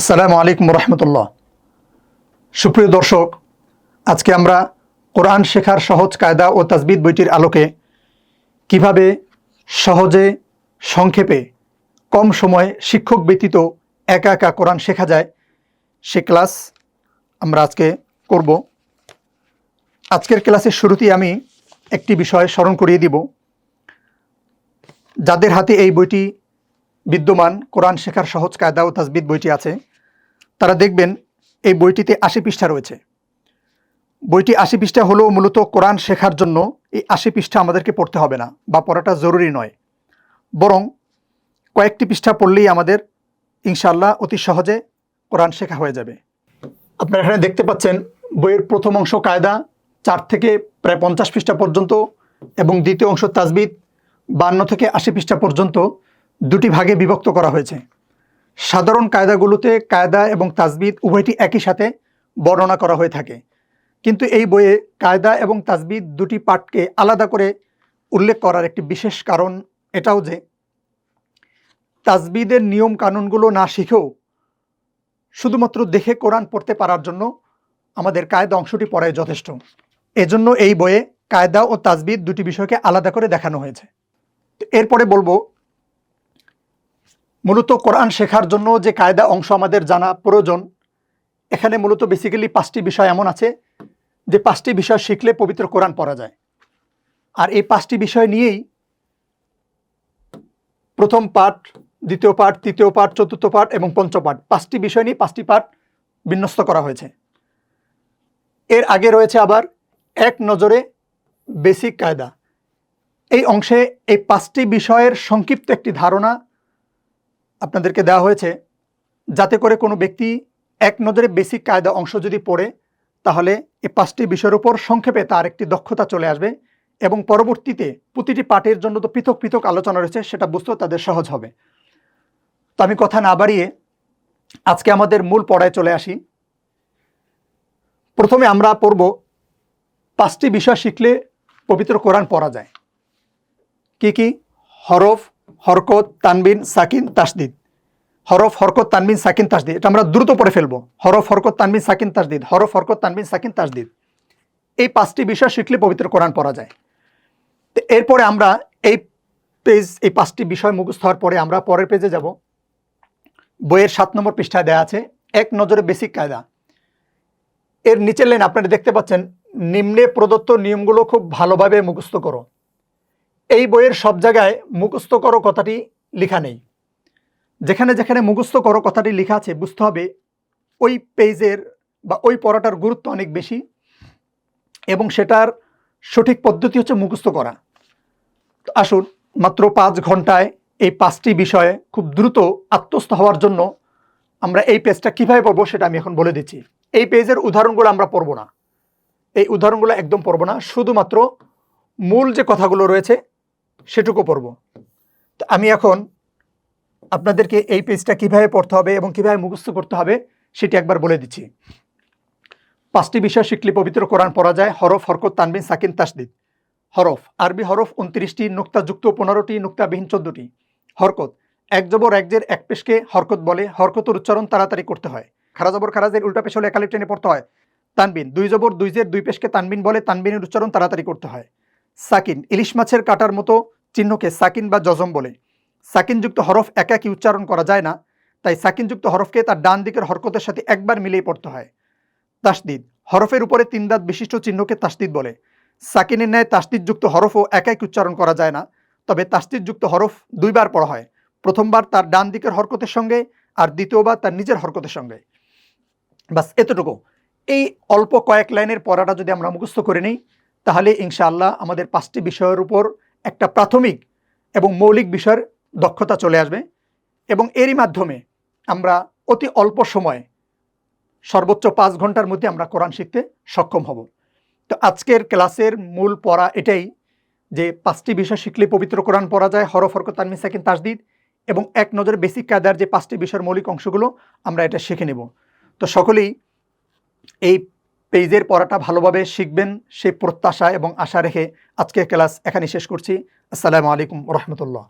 আসসালামু আলাইকুম রহমতুল্লাহ। সুপ্রিয় দর্শক, আজকে আমরা কোরআন শেখার সহজ কায়দা ও তাজবিদ বইটির আলোকে কিভাবে সহজে সংক্ষেপে কম সময়ে শিক্ষক ব্যতীত একা একা কোরআন শেখা যায় সে ক্লাস আমরা আজকে করব। আজকের ক্লাসের শুরুতেই আমি একটি বিষয় স্মরণ করিয়ে দিব। যাদের হাতে এই বইটি বিদ্যমান, কোরআন শেখার সহজ কায়দা ও তাজবিদ বইটি আছে, তারা দেখবেন এই বইটিতে ৮০ পৃষ্ঠা রয়েছে। বইটি ৮০ পৃষ্ঠা হলেও মূলত কোরআন শেখার জন্য এই ৮০ পৃষ্ঠা আমাদেরকে পড়তে হবে না বা পড়াটা জরুরি নয়, বরং কয়েকটি পৃষ্ঠা পড়লেই আমাদের ইনশাআল্লাহ অতি সহজে কোরআন শেখা হয়ে যাবে। আপনারা এখানে দেখতে পাচ্ছেন বইয়ের প্রথম অংশ কায়দা ৪ থেকে প্রায় ৫০ পৃষ্ঠা পর্যন্ত এবং দ্বিতীয় অংশ তাজবিদ ৫২ থেকে ৮০ পৃষ্ঠা পর্যন্ত দুটি ভাগে বিভক্ত করা হয়েছে। সাধারণ কায়দাগুলোতে কায়দা এবং তাজবিদ উভয়টি একই সাথে বর্ণনা করা হয়ে থাকে, কিন্তু এই বইয়ে কায়দা এবং তাজবিদ দুটি পাঠকে আলাদা করে উল্লেখ করার একটি বিশেষ কারণ এটাও যে তাজবিদের নিয়ম কানুনগুলো না শিখেও শুধুমাত্র দেখে কোরআন পড়তে পারার জন্য আমাদের কায়দা অংশটি পড়াই যথেষ্ট। এজন্য এই বইয়ে কায়দা ও তাজবিদ দুটি বিষয়কে আলাদা করে দেখানো হয়েছে। এরপরে বলবো, মূলত কোরআন শেখার জন্য যে কায়দা অংশ আমাদের জানা প্রয়োজন, এখানে মূলত বেসিক্যালি ৫টি বিষয় এমন আছে যে ৫টি বিষয় শিখলে পবিত্র কোরআন পড়া যায়। আর এই ৫টি বিষয় নিয়েই প্রথম পাঠ, দ্বিতীয় পাঠ, তৃতীয় পাঠ, চতুর্থ পাঠ এবং পঞ্চম পাঠ, ৫টি বিষয় নিয়ে ৫টি পাঠ বিন্যস্ত করা হয়েছে। এর আগে রয়েছে আবার এক নজরে বেসিক কায়দা। এই অংশে এই ৫টি বিষয়ের সংক্ষিপ্ত একটি ধারণা আপনাদেরকে দেওয়া হয়েছে, যাতে করে কোনো ব্যক্তি এক নজরে বেসিক কায়দা অংশ যদি পড়ে, তাহলে এই ৫টি বিষয়ের উপর সংক্ষেপে তার একটি দক্ষতা চলে আসবে এবং পরবর্তীতে প্রতিটি পাঠের জন্য তো পৃথক পৃথক আলোচনা রয়েছে, সেটা বুঝতেও তাদের সহজ হবে। তো আমি কথা না বাড়িয়ে আজকে আমাদের মূল পড়ায় চলে আসি। প্রথমে আমরা পড়ব ৫টি বিষয় শিখলে পবিত্র কোরআন পড়া যায়। কি কি? হরফ, হরকত, তানবিন, সাকিন, তাসদিদ। হরফ, হরকত, তানবিন, সাকিন, তাসদিদ, এটা আমরা দ্রুত পড়ে ফেলবো। হরফ, হরকত, তানবিন, সাকিন, তাসদিদ, হরফ, হরকত, তানবিন, সাকিন, তাসদিদ, এই ৫টি বিষয় শিখলে পবিত্র কোরআন পড়া যায়। তো এরপরে আমরা এই ৫টি বিষয় মুখস্থ হওয়ার পরে আমরা পরের পেজে যাব। বইয়ের ৭ নম্বর পৃষ্ঠায় দেওয়া আছে এক নজরে বেসিক কায়দা। এর নিচের লাইন আপনারা দেখতে পাচ্ছেন, নিম্নে প্রদত্ত নিয়মগুলো খুব ভালোভাবে মুখস্থ করো। এই বইয়ের সব জায়গায় মুখস্থ করো কথাটি লেখা নেই। যেখানে যেখানে মুখস্থ করো কথাটি লেখা আছে, বুঝতে হবে ওই পেজের বা ওই পড়াটার গুরুত্ব অনেক বেশি এবং সেটার সঠিক পদ্ধতি হচ্ছে মুখস্থ করা। আসুন, মাত্র ৫ ঘন্টায় এই ৫টি বিষয়ে খুব দ্রুত আত্মস্থ হওয়ার জন্য আমরা এই পেজটা কীভাবে পড়বো সেটা আমি এখন বলে দিচ্ছি। এই পেজের উদাহরণগুলো আমরা পড়ব না, এই উদাহরণগুলো একদম পড়ব না, শুধুমাত্র মূল যে কথাগুলো রয়েছে সেটুকু পড়ব। তো আমি এখন আপনাদেরকে এই পেজটা কিভাবে পড়তে হবে এবং কিভাবে মুখস্থ করতে হবে সেটি একবার বলে দিচ্ছি। ৫টি বিষয় শিখলে পবিত্র কোরআন পড়া যায়। হরফ, হরকত, তানবিন, সাকিন, তাসদিদ। হরফ, আরবি হরফ ২৯টি, নুক্তাযুক্ত ১৫টি, নুক্তাবিহীন ১৪টি। হরকত, এক জবর এক জের এক পেশকে হরকত বলে। হরকতের উচ্চারণ তাড়াতাড়ি করতে হয়। খারা জবর খারাজের উল্টা পেশ হলে একালিফ টেনে পড়তে হয়। তানবিন, দুই জবর দুই জের দুই পেশকে তানবিন বলে। তানবিনের উচ্চারণ তাড়াতাড়ি করতে হয়। সাকিন, ইলিশ মাছের কাটার মতো চিহ্নকে সাকিন বা জজম বলে। সাকিনযুক্ত হরফ একাকি উচ্চারণ করা যায় না, তাই সাকিনযুক্ত হরফকে তার ডান দিকের হরকতের সাথে একবার মিলিয়ে পড়তে হয়। তাসদিদ, হরফের উপরে ৩ দাঁত বিশিষ্ট চিহ্নকে তাসদিদ বলে। সাকিনের ন্যায় তাসদিদযুক্ত হরফও একাকি উচ্চারণ করা যায় না, তবে তাসদিদযুক্ত হরফ ২ বার পড়া হয়। প্রথমবার তার ডান দিকের হরকতের সঙ্গে আর দ্বিতীয়বার তার নিজের হরকতের সঙ্গে। বাস এতটুকু। এই অল্প কয়েক লাইনের পড়াটা যদি আমরা মুখস্থ করে নিই, তাহলে ইনশাআল্লাহ আমাদের ৫টি বিষয়ের উপর একটা প্রাথমিক এবং মৌলিক বিষয়ের দক্ষতা চলে আসবে এবং এরই মাধ্যমে আমরা অতি অল্প সময়ে সর্বোচ্চ ৫ ঘন্টার মধ্যে আমরা কোরআন শিখতে সক্ষম হব। তো আজকের ক্লাসের মূল পড়া এটাই যে ৫টি বিষয় শিখলে পবিত্র কোরআন পড়া যায়। হরফ, হরকত, তানবিন, সাকিন, তাসদিদ এবং এক নজরে বেসিক কায়দার যে ৫টি বিষয়ের মৌলিক অংশগুলো আমরা এটা শিখে নেব। তো সকলেই এই পেজের পড়াটা ভালোভাবে শিখবেন সেই প্রত্যাশা এবং আশা রেখে আজকের ক্লাস এখানে শেষ করছি। আসসালামু আলাইকুম রহমতুল্লাহ।